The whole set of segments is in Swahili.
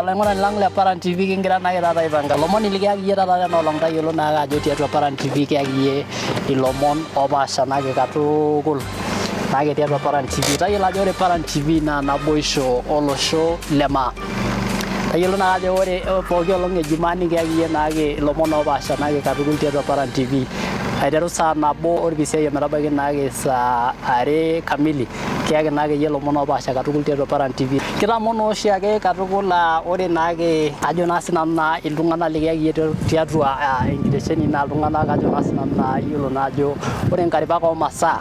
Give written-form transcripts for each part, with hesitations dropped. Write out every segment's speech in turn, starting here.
Olaing'urani lang le Paran TV kingira naake taata aipanga ilomon likiaki iyie taata enolong tayiolo naake ajo tiatua Paran TV kiaki iyie ilomon opaasha naake katukul naake tiatua Paran TV. Tayiolo ajo ore Paran TV naa naboisho olosho le maa. Tayiolo naa ajo ore pooki olong ejumaa nikiaki iyie naake ilomon opaasha naake katukul tiatua Paran TV. Aiteru saa nabo orpisiai ometabaiki naake saa are kamili kiaki naake iyie ilomon opaasha katukul tiatua Paran TV. Kitamon oshi ake katukul ore naake ajo naa sinanu naa iltung'anak likiaki iyie tiatua enkitesheni naa iltung'anak ajo naa sinanu naa iyiolo naa ajo ore nkaripak oomasaa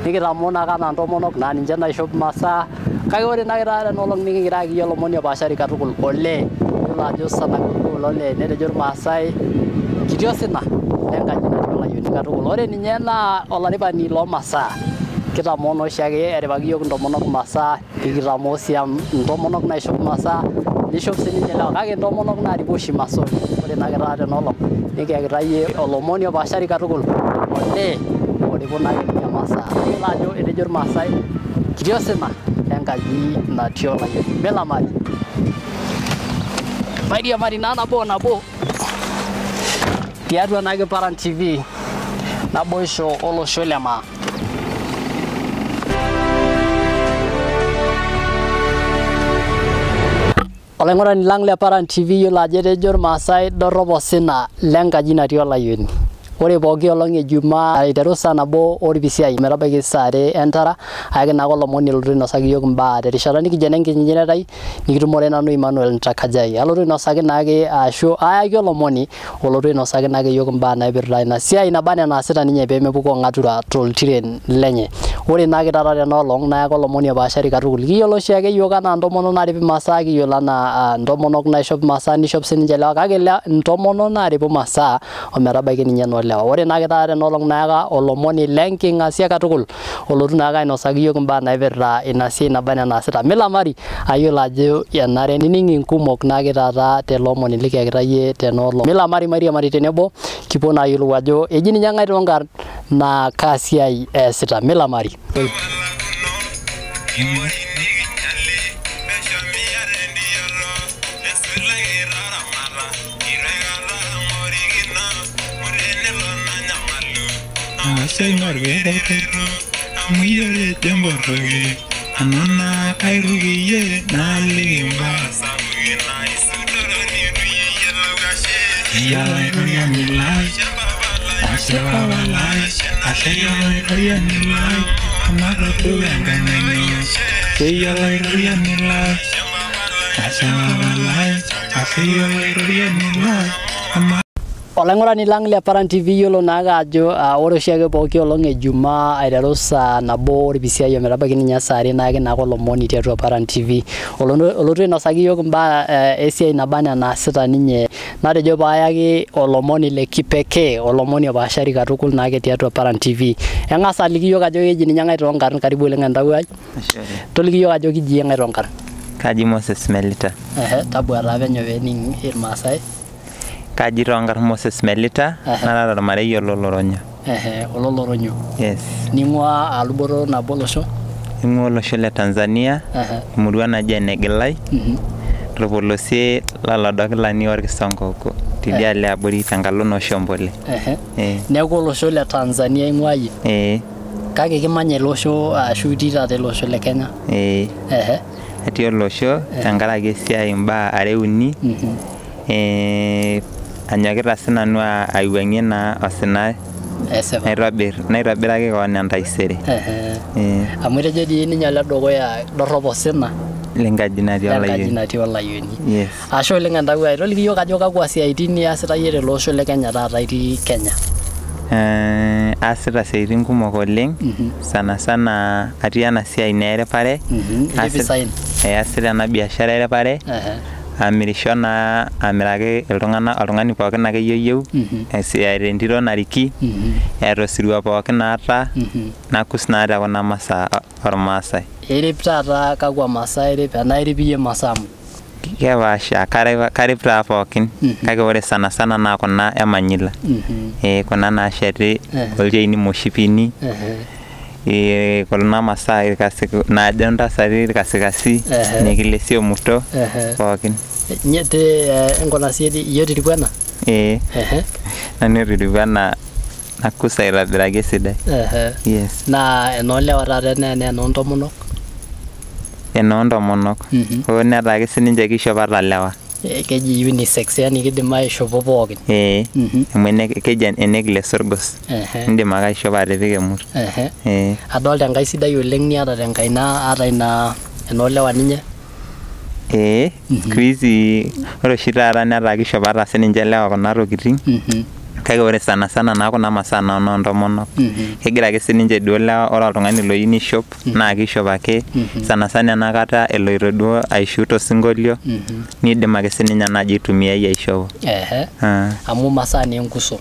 nikitamon ake anaa ntomonok naa ninche naishop masaa kake ore naake taata enolong nikingiraki iyie ilomon opaashari katukul olee iyiolo ajo sanakul olee netejo irmaasai kiti osina lenkaji natii olayioni katukul. Ore ninye naa olaripani loomasaa kitamon oshi ake eripaki iyiook intomonok masaa nikitamoo sii intomonok naishop masaa nishop sininche lewa kake intomonok naarip oshi masaa. Ore naake taata enolong nikiakita iyie olomoni opaashari katukul olee oripo naake ninye masaa. Iyiolo ajo etejo irmaasai kiti osina lenkaji natii olayioni melamari. Mairiamari naa nabo tiatua naake Paran TV naboisho olosho le maa. Olaing'urani lang le Paran TV iyiolo ajo etejo irmaasai dorrop osina lenkaji natii olayioni. Ore pooki olong ejumaa aiteru saa nabo orpisiai metabaiki saa are entara ayaki naake olomoni olotu ainosaki iyiook imbaa terishata nikijo enenkinyinyiretai nikitumore nanu Emmanuel Ntakajai alotu ainosaki naake ashu ayaki olomoni olotu ainosaki naake iyiook imbaa naipirta ina siai naba enaa enaasita ninye peemepuku ong'atura toltiren lenye. Ore naake taata tenolong nayaki olomoni opaashari katukul. Kiyiolo oshi ake iyiook anaa ntomonok naarip masaa kiyiolo anaa ntomonok naishop masaa nishop sininche lewa kake ntomonok naaripu masaa ometabaiki ninye lewa. Ore naake taata tenolong nayaka olomoni lenking'asia katukul olotu naake ainosaki iyiook imbaa naipirta ina siai naba enaa enaasita milamari ayiolo ajo enare nining inkumok naake taata tele omoni likiakita iyie tenolong. Milamari mairiamari tenebo kipuo naa ayiolou ajo eji ninye ng'ae toonkarn naa kaa siai eesita milamari. Señor Guerrero, muy de tiempo rogué, anona kairugiye na limba. Ya iruya ni lai, aseba walai, asaya iruya ni lai, amaro tu enganyani. Ya iruya ni lai, aseba walai, asaya iruya ni lai, amaro. Olaing'urani lang le Paran TV iyiolo naake ajo ore oshi ake pooki olong ejumaa aiteru saa nabo orpisiai ometabaiki ninye saa are naake naake olomoni tiatua Paran TV olotu ainosaki iyiook imbaa esiai naba enaa enaasita ninye natejo paayaki olomoni le kipekee olomoni opaashari katukul naake tiatua Paran TV. Eng'as aliki iyiook ajo keji ninye ng'ae toonkarn karibu oleng entawuo ai. Toliki iyiook ajo kiji iyie ng'ae toonkarn. Kaji Moses Melita. Tabua taa penyo peening irmaasai. Kaji toonkarn Moses Melita nara ormarei ololoronyo. Ololoronyo. Yes. Ning'ua luboto nabo olosho? Ing'ua olosho le Tanzania emurua naji Enegilai torpolosie lolodokilani orkisonkoko tidialo eabori tenkalo Noshombole. Neeku olosho le Tanzania ing'ua iyie? Kake kimanya ele osho ashu itii taata ele osho le Kenya? Atii olosho tenkaraki esiai imbaa are uni anyokita sinanu aiwuang'ie naa osina naitobiraki koon entaisere. Amu etejo dii ninye ole dukuya dorrop osina lenkaji natii olayioni. Ashe oleng entawuo ai toliki iyiook ajo kakwa siaitin iasita iyie tele osho le Kenya taata itii Kenya? Aasita siaitin kumok oleng sana atii ena siai naa eripare aasita ena biashara eripare amirisho naa amiraki oltung'ani pookin ake yieu eeta entito nariki eeta osirua pookin naata nakus naa tekuna masaa ormaasai. Irip taata kakwa masaa irip enaa irip iyie masaa? Kepaasha karip taa pookin kake ore sana naa kuna emanyila kuna naasheti olcheini moshipini kuna masaa naajo ntasati irkasikasi nekilesio muto pookin. Nyete ngona siedi yodi ribwana. Nanu ribwana nakusa aitobiraki esidai. Yes. Na enolewa taata ena enontomonok. Enontomonok. Hoo netaa ake sininche kishopo ata lewa. Keji unisex yani kidim aishopo pookin. Amu keji necklace orgos. Indim ake aishopo atipika emurt. Adolta enkai sidai oleng niata tenkaina ata ina enolewa ninye. Siku hizi ore oshi taata netaa kishopo ata sininche lewa kuna tokiting. Kake ore sana naa kuna masaa noontomonok. Kegira ake sininche duo lewa ore oltung'ani loyieu nishop naa kishop ake sana enakata eloito duo aishoot osinkolio nidim ake sininye naaji aitumiai aishopo. Amu masaa naa enkuso.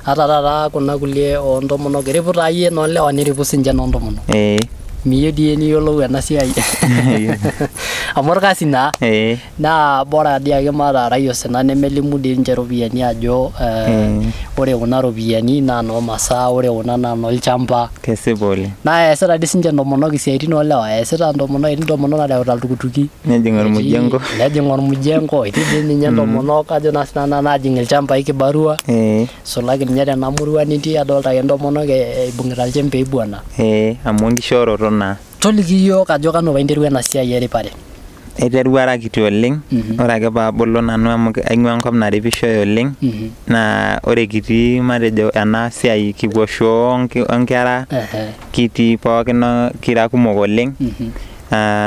Ata taata kuna kulie oontomonok eripu taa yie noolewa neripu sininche noontomonok. Miyieu dii niyiolou ena siai. Amu orkasi naa. Naa bora dii ake maatarai osina nemelimu dii ninche ropiyiani ajo ore kuna ropiyiani naa noomasaa, ore kuna naa nolchamba. Kesipa oleng. Naa eesita dii sininche intomonok isiaitin oolewa, eesita intomonok, etii intomonok nareuta iltukutuki. Nejing ormujengo. Nejing ormujengo, etii dii ninye intomonok ajo naa sinanu naajing ilchambai kibarua. Sulaki ninye tena murua nitii adolta ake intomonok ibung'ita ilchembei bwana. Amu enkishooroto naa. Toliki iyiok ajo kanu painterua ena siai eripare. Aiterua ara kiti oleng. Ore ake paabulu nanu amu aing'ua enkop naripishoi oleng. Naa ore kitii matejo ena siai kipuo shoo onkera kitii pookin kira kumok oleng.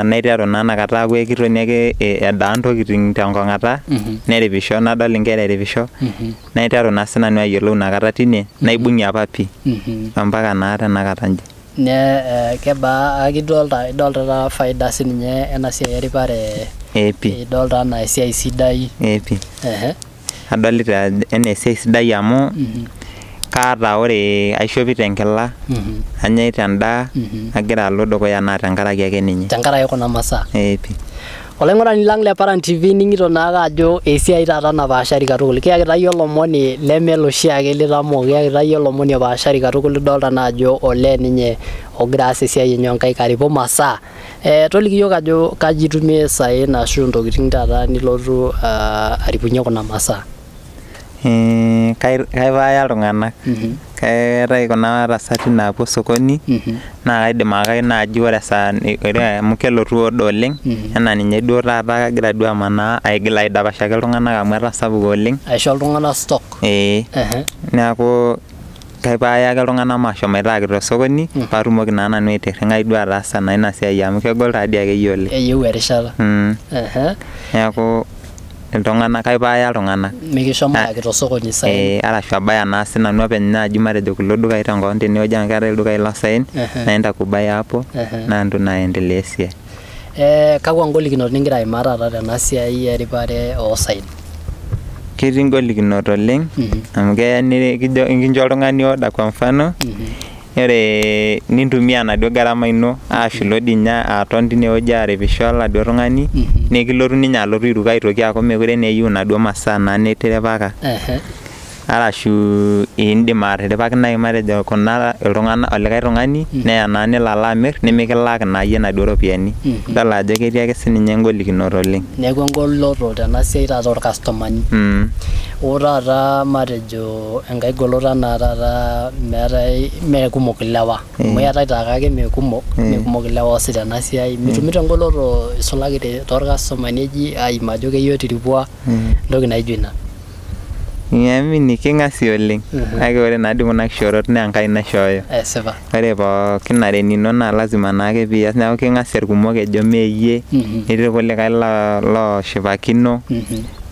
Naiteru naa inakata aaku ekitoni ake edaa ntokiting tenkong'ata neripisho nadol inkera eripisho. Naiteru naa sinanu ayiolou inakata tine naibung'ie apa pii ompaka naa tenakata nji. Kebaa idolta taa faida sininye ena siai eripare. Idolta enaa esiai sidai. Adolita enaa esiai sidai amu kaata ore aishopito enkila anyaita endaa agira alo dukuya naa tenkaraki ake ninye. Tenkaraki kuna masaa. Olaing'urani lang le Paran TV ning'ito naake ajo esiai taata napaashari katukul. Kiyakita yie olomoni lemelo oshiake litamoo, kiyakita yie olomoni opaashari katukul idolta naa ajo olee ninye ogira aas esiai enye onkaik aripu masaa. Toliki iyiok ajo kaji itumie isaen ashu ntokiting taata nilotu aripunye kuna masaa. Kaipaaya iltung'anak. Keetai kuna tasati naapuo sokoni naa kaidim ake naaji ore esaa amu kelotu odo oleng enaa ninye duo taata kagira duo amanaa aigil aidapashaki iltung'anak amu etasapuka oleng. Aisho iltung'anak stock. Neeku kaipaaya ake iltung'anak mashomoita aakiti osokoni paatumoki naa nanu aitirring'ai duo ataasa naa ina siai amu kegol taadii akeyie oleng. Eyieu erishata. Neeku iltung'anak kaipaaya iltung'anak. Mikishomo aakiti osokoni saen. Arashu abaya naa sinanu openy naaji matejo kulo dukai tenkop tenewueji amu keetai ildukai losaen naenda kubaya hapo naa ntu naendelea esiai. Kakwa ngolikinot ningira aimaa taata tena siai eripare oosaen? Ketii ngolikinot oleng amu keya nikincho oltung'ani order kwa mfano ore nintumia enaduo gharama ino aashu dii ninye aton tinewueji aripisho oladuo tung'ani nikilotu ninye alotu airuko aitoki aaku mekure naa eyieu inaduo masaa naa nitiripaka. Arashu indim atiripaki naaji matejo kuna iltung'anak olikae tung'ani neya naa nelo alo amirr nimikilak naa yie inaduo ropiyiani. Idol ajo ketii ake sininye engolikinot oleng. Neeku engoloto tena siai taata orkastomani. Ore taata matejo enkae goloto enaa taata meetai meekumok ilewa. Amu eetai taake ake meekumok ilewa oosita ena siai. Mitumito engoloto isulaki torkastomani eji aim ajo keyieu tiripua entoki naijo ina. Miamini king'asi oleng. Kake ore naadii kuna kishoorot naa Enkai naishooyo. Esipa. Ore pookin are enino naa lazima naake pias neeku king'asie irkumok ejo meeyie etii irkulikae looshipakino.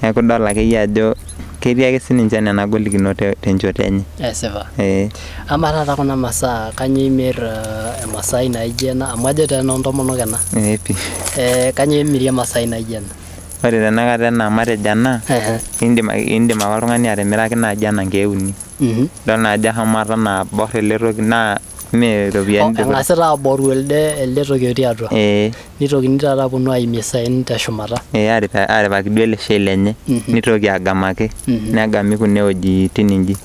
Neeku idol akeyie ajo ketii ake sininche nena golikinot tenchoto enye. Esipa. Amaa taata kuna masaa kanyoo imirr emasai naijo ena amu ajo taa enoontomonok ena. Kanyoo imirie emasai naijo ena? Ore tenakata ena matejo ena indim ake oltung'ani atimiraki naaji ena nkeek uni. Idol naa ajo eshomo naa borr ele toki naa mee ropiyiani. Eng'asita aaboru elde toki otii atua. Nitokini taata aaponu aimie isaen teshumata. Aripaki duo ele shell lenye nitoki agamaki negami kunewuejitin inji.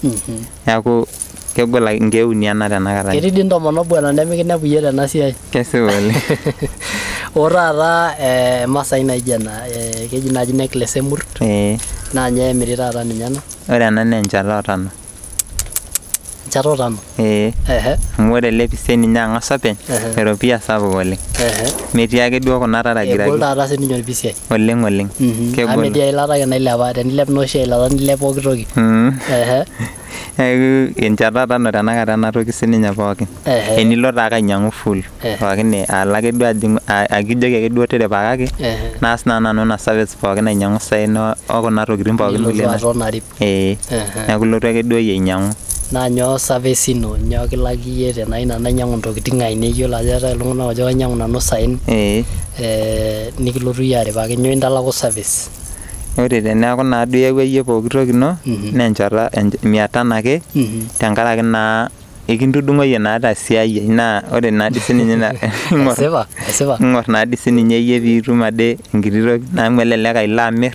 Neeku kegol nkeek uni ena tenakata. Ketii dii intomonok bwana nemikinepu iyie tena siai. Kesipa oleng. Ora Masai naijo ena keji naaji necklace emurt naa nye emiri taata ninye ena. Ore ena naa enchata otano. Enchata otano? Amu ore ele pisie ninye ang'as openy eropiyia sapuk oleng. Metii ake duo kuna taragiraki. Egol taata sininye orpisiai. Oleng. Kegol. Amu metii eilata ake nailepa tenilep naa oshi eilata nilep pooki toki. Neeku enchata tano tenakata ena toki sininye pookin. Enilo taake ainyang'u full pookin alo ake duo akijoki ake duo tipikaki naas naa nanu ina service pookin ainyang'u isaen okuna tokitin pookin kulie. Neeku ilotu ake duo iyie ainyang'u. Naa nyoo service ino nyoo kilaki iyie tenaa ina nainyang'u ntokitin ainei iyiolo ajo eetae iltung'anak ojo kainyang'u nanu isaen nikilotu iyie aripaki nyoo intalaku service. Ore teneeku naa duo iyawua iyie pooki toki ino naa enchata 500 ake tenkaraki naa ekintudung'oyie naa tesiai naa ore naa dii sininye ing'or naa dii sininye iyie piitum ade enkiti toki naa amu elelek ilo amirr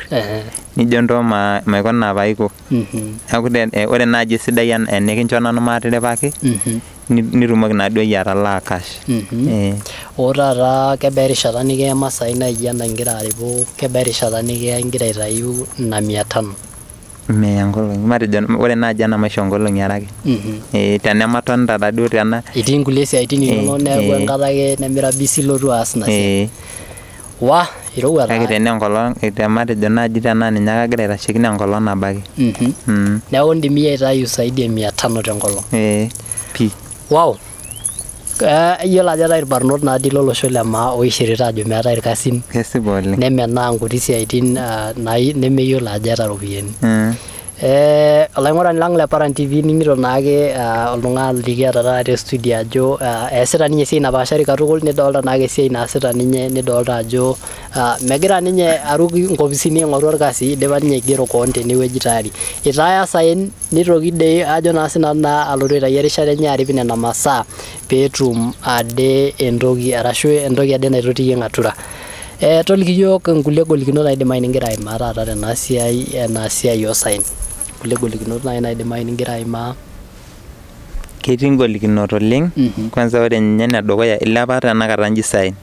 nijo ntoo maikuna paiko. Neeku ore naaji esidai enikincho nanu maatiripaki nitumoki naa duo iyie atalaa cash. Ore taata kebaa erishata nikiya Masai naijo ena igira aripu kebaa erishata nikiya igira aitayu ina 500? Meya nkolong'i matejo ore naaji ena maisho nkolong'i are ake. Tenematonita taduo tena. Itii nkulie siaitin inonok neeku enkata ake nemira busy ilotu aas ina siai. Wah, irowua taa. Kake tenenkolong matejo naaji tenaa ninye ake agira aitasheki naa enkolong nabo ake. Neeku indim iyie aitayu saidi e 500 tenkolong. Pii. Wow. Iyiolo ajo eetae irbarnot naadii lolosho le maa oishirita ajo meetae irkasin. Kesipa oleng. Nemenaa nkuti siaitin nemeyiolo ajo eeta ropiyiani. Olaing'urani lang le Paran TV nimito naake oltung'ani likiata taata te studio ajo eesita ninye esiai napaashari katukul nidolta naake esiai naasita ninye nidolta ajo megira ninye aruk nkopisini aing'oru orkasi idipa ninye aigero koon tenewueji tayari. Itaaya saen nitoki dei ajo naa sinanu naa alotu aitayu erishata enye arip nena masaa peetum ade entoki arashu entoki ade naitotiyie ng'atura. Toliki yiok nkulie golikinot naidimayu nigira aimaa taata tena siai ena siai osaen. Kulie golikinot naidimayu nigira aimaa. Ketii ngolikinot oleng. Kwanza ore ninye enedukuya ilepa tenakata nji saen.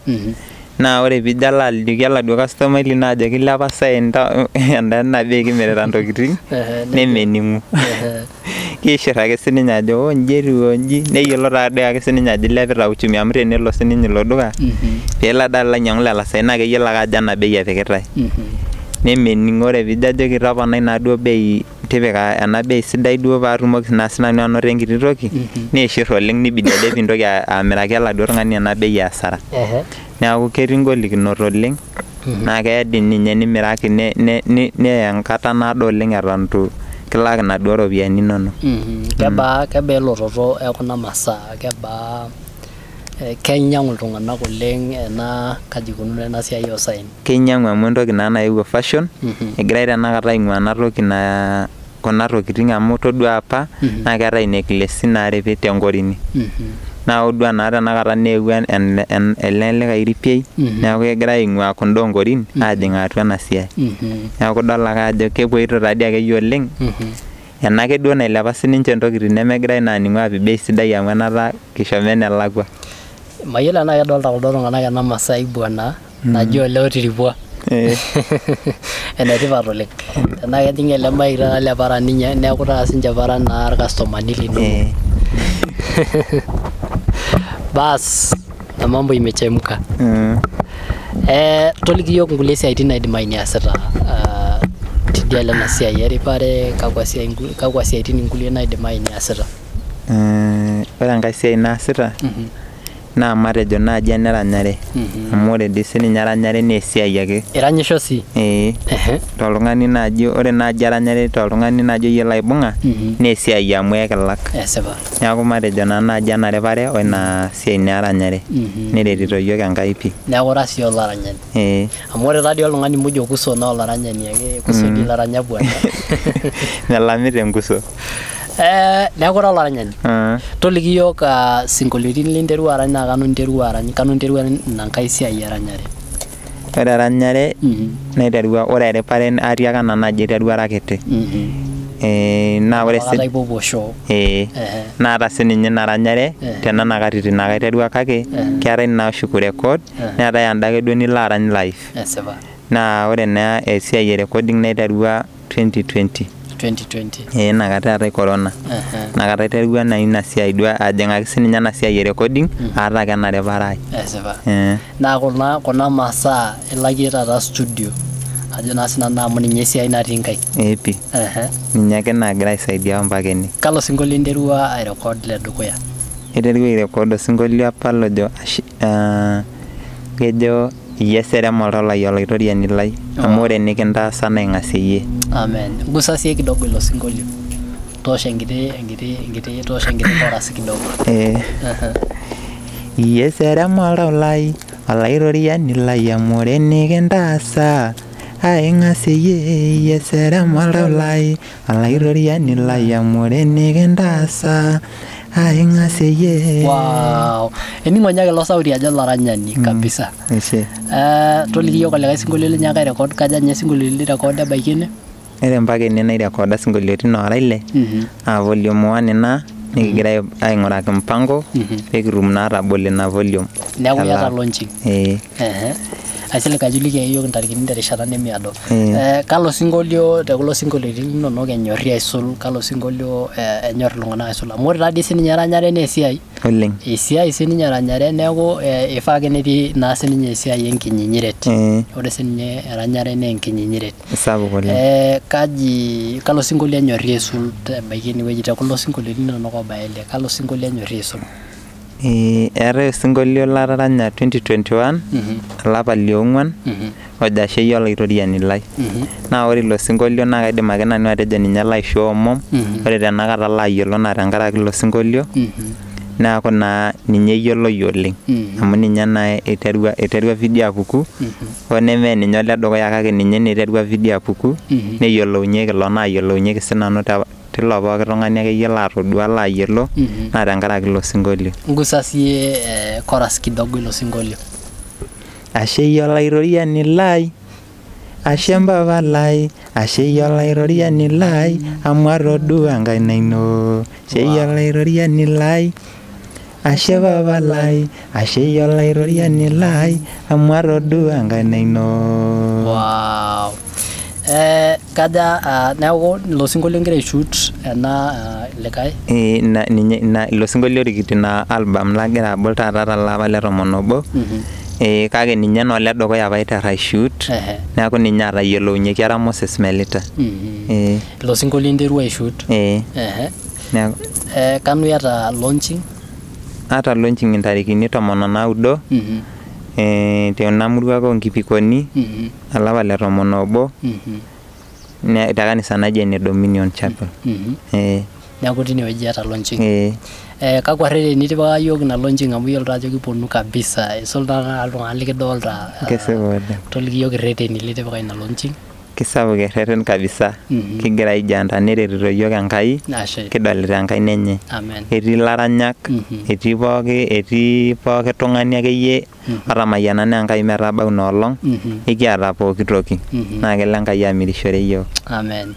Naa ore piijo alo aliki oladuo customer lino ajo kilepa saen enda bei kimirita ntokitin nemening'u. Kiishir ake sininye ajo nji etiu onji neyiolo taadoi ake sininye ajo ilepita uchumi amu tenelo sininye ilo duka peelo ade alo ainyang'u lelo saen naa keyiolo ake ajo ena bei epikitae. Nemening'u ore piijo ajoki toponai naaduo bei tipika ena bei sidai duo paatumoki naa sinanu anoto enkiti toki niishir oleng nibidi ade piintoki amiraki oladuo tung'ani ena bei e hasara. Neeku ketii ngolikinot oleng naa keya dii ninye nimiraki neya enkata naado oleng eton itu kilak inaduo ropiyiani inonok. Kebaa elototo ekuna masaa kebaa keinyang'u iltung'anak oleng ena kaji ikununo ena siai osaen? Keinyang'u amu entoki naa naewuo fashion egirai tenakata aing'ua ena toki kuna tokitin amu todua apa naa keetae necklace naaripi tenkorini. Naa odua naa tenakata neewuo ele likae ripiei neeku kegira aing'ua kunda onkorin aajing atua ena siai. Neeku idol ake ajo kepuoito taadii akeyie oleng. Ena ake duo nailepa sininche ntokitin nemegirai naa aaning'u aapik bei sidai amu enaata kishomo enelakwa. Mayiolo enaa kedolta kuldo tung'anak ena Masai bwana naji ole otiripua. Enetipat oleng. Tenaa kejing ele mic taata le Paran ninye neeku taata sinche Paran naa irkastomani lino. Bas na mambo imechemka. Toliki yiok nkulie siaitin naidimayu niasita tidialo ena siai eripare kakwa siaitin nkulie naidimayu niasita? Ore enkae siai naasita naa matejo naaji eneranyare amu ore dii sininye eranyare naa esiai ake. Iranyisho sii? Toltung'ani naaji ore naaji eranyare toltung'ani naaji oyiolo aibung'a naa esiai amu ekilak. Esipa. Neeku matejo naa naaji ena ripare oina siai naa eranyare neretito yiok Enkai pii. Neeku ira sii olaranyani. Amu ore taadii oltung'ani muj Kuso naa olaranyani ake Kuso dii laranya bwana. Melamita enkuso. Neeku ira olaranyani. Toliki yiok sinkolioitin linterua arany naa kanu interua arany ina nkae siai eranyare? Ore eranyare naiterua ore eripare atiaka nanu ajo aiterua ara kiti. na ore Wakata ipopuo show. naata sininye naranyare tenana katitin nakaiterua kake keetai naa oshi kurecord neetai endake duo nilo arany live. Esipa. Na ore naa esiai e recording naiterua 2020. 2020. Inakata eetai corona. Inakata aiterua naa ina siai duo ajing'aki sininye ena siai e recording aata kenare parai. Esipa. Na kuna masaa ilakie taata studio. Ajo naa sinanu amu ninye esiai natii nkaik. Pi. Ninye ake nagira aisaidia mpaka ene. Kalo sinkolio interua airecord le dukuya? Aiterua airecord osinkolio apa lojo kejo iyie serema oltau lai olaitoriani lai amu ore nikintaasa naing'asieyie. Amen. Gusa sie kidogo ilo sinkolio. Tosha enkiti chorus kidogo. Iyie serema oltau lai olaitoriani lai amu ore nikintaasa aing'asieyie. Iyie serema oltau lai olaitoriani lai amu ore nikintaasa aing'asieyie. Wow. Ening'o nyake lo sauti ajo laranyani kabisa. Toliki yiok olikae sinkolio linyaka airecord kaja nye sinkolio lirecord ebaiki ene? Ere mpaka ene nairecorda sinkolioitin oora ile volume 1 ina nikigira aing'uraki mpango pekitum naa atabol ina volume. Neeku iyata launching. Aisilika ajuliki yiok intarikini terishata nemiado. Kalo sinkolio tekulo sinkolioitin linonok enyorri aisul, kalo sinkolio enyor iltung'anak aisul. Amu ore taadii sininye eranyare naa esiai. Oleng. Esiai sininye eranyare neeku ifaa ake netii naa sininye esiai enkinyinyirret. Ore sininye eranyare naa enkinyinyirret. Sapuk oleng. Kalo sinkolio enyorri aisul ebaiki enewueji tekulo sinkolioitin linonok obaya ile, kalo sinkolio enyorri aisul? Eetai osinkolio lataranya 2021 olapa liong'uan ojo ashe olaitoriani lai. Naa ore ilo sinkolio naa kaidim ake nanu atejo ninye laishoo omom. Ore tenakata layiolo naa tenkaraki ilo sinkolio neeku naa ninye eyioloi oleng amu ninye naa iterua video apuku oneme ninye ole dukuya kake ninye naiterua video apuku neyiolounyieki ilo naayiolounyieki sinanu tilo pooki tung'ani akeyie laatodua laayiolo naa tenkaraki ilo sinkolio. Ngusa sie chorus kidogo ilo sinkolio. Ashe olaitoriani lai, ashe mpapa lai, ashe olaitoriani lai amu atodua enkaina ino. Ashe olaitoriani lai, ashe papa lai, ashe olaitoriani lai amu atodua enkaina ino. Wow. Kaja neeku ilo sinkolio ngira aishoot ena likae? Ninye ilo sinkolio rikiti na album lagira abol taata tolapa le 11. Kake ninye naa ole dukuya apa aiterr aishoot. Neeku ninye atayiolounyieki era Moses Melita. Ilo sinkolio interua aishoot? Neeku kanu iyata launching? Ata launching intarikini 19 tena murua onkipikoni olapa le 11 te kanisa naji ene Dominion Chapel. Neeku tinewueji iyata launching. Kakwa rreteni itipika yiok ina launching amu yiolo ajo kiponu kabisa isul taata iltung'anak likidolta. Kesipa oleng. Toliki yiok irreteni litipika ina launching. Kisapuk erreten kabisa. Kigira aijiandaa neretito yiok Enkai. Kidolita enkaina enye. Etii laranyak, etii pooki tung'ani akeyie otamayiana naa Enkai metabau ina olong. Ekiata pooki toki. Naa kelo Enkai amirishore yiok. Amen.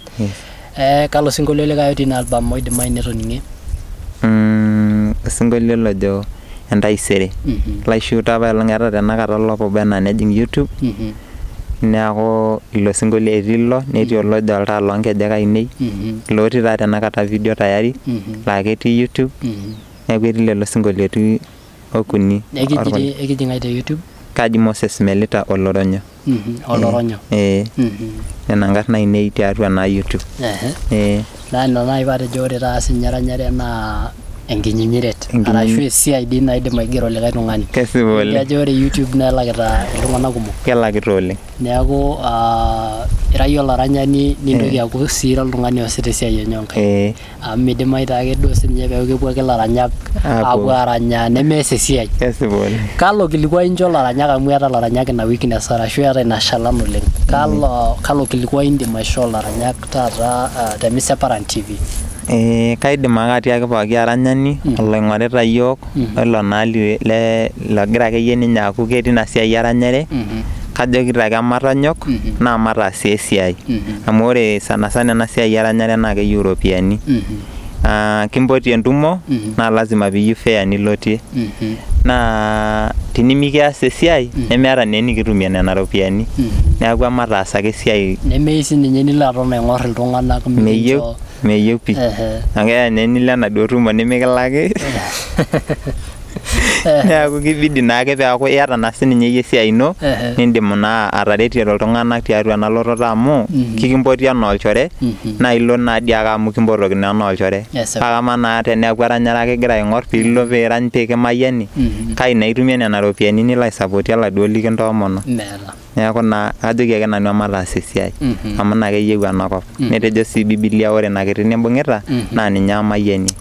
Kalo sinkolio likae otii ina album oidimayu netoning'e? Osinkolio lojo entaisere. Laishuuta apaelong' tenakata lopuba ena nejing YouTube. Neeku ilo sinkolio etii ilo netii olojo oltaa loonkejek ainei lotii taa tenakata video tayari laa ketii YouTube. Neeku etii lelo sinkolioitin okuni. Ekijing' ai te YouTube? Kaji Moses Melita Oloronyo. Oloronyo. Nena nkarn ainei tiatua naa YouTube. Naa ina naaji paatejo ore taata sinye eranyare naa enkinyinyirret arashu esiai dii naidim aigero likae tung'ani. Kesipa oleng. Ajo ore YouTube nelakita iltung'anak kumok. Kelakita oleng. Neeku ira yie olaranyani nintoki aaku sii oltung'ani oosita esiai enye onkaik. Amu midimayu taake duo sininye peeku kepuo ake ilaranyak aapuo aranya nemees esiai. Kesipa oleng. Kalo kilikuai incho ilaranyak amu eeta ilaranyak ina weakness arashu eeta ina shalan oleng. Kalo kilikuai indim aishoo ilaranyak taata te Miseparan TV? Kaidim ake atiaki pooki aranyani oloing'orita yiok olo naa logira akeyie ninye aaku ketii ina siai eranyare kajokito ake matanyok naa mataasa esiai amu ore sana ena siai eranyare naa keyieu iropiyiani kimpoti entumo naa lazima piiyieu fare nilotie naa tinimikias esiai nemeeta naa enikitumie nena ropiyiani neeku amataas ake esiai nemeyieu sininye nilo aton aing'orr iltung'anak meyieu pii akeya naa enilo enaduo tumo nimikilaki neeku kibidi naake peeku iyata naa sininye iyie esiai ino nindim naa ataretie iltung'anak tiatua ena lototo amu kikimpoti enaa olchore naa ilo naa dii ake amu kimpotokini enaa olchore kake amaa naa teneeku eranyare ake igira aing'orr piilo piirany pikimayiani kai naa itumie nena ropiyiani nilo aisapotie oladuo likintoomono neeku naa kajoki ake nanu amataas esiai amu ina keyieu enakop netejo sii Biblia ore ina kiti nimbung'ita naa ninye amayiani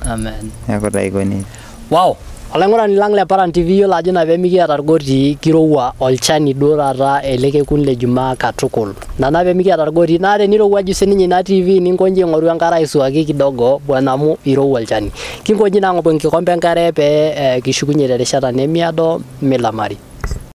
neeku taa aiko nejia. Wow. Olaing'urani lang le Paran TV yiolo ajo ina peemikiata irgotii kirowua olchani duo taata ele kekun le Jumaa katukul. Nana peemikiata irgotii naa tenirowuaju sininye ina TV ninkonji aing'oru enkare aisuaki kidogo bwana amu irowua olchani. Kinkonji naa ang'opu enkikombe enkare pee kishukunye terishata nemiado milamari.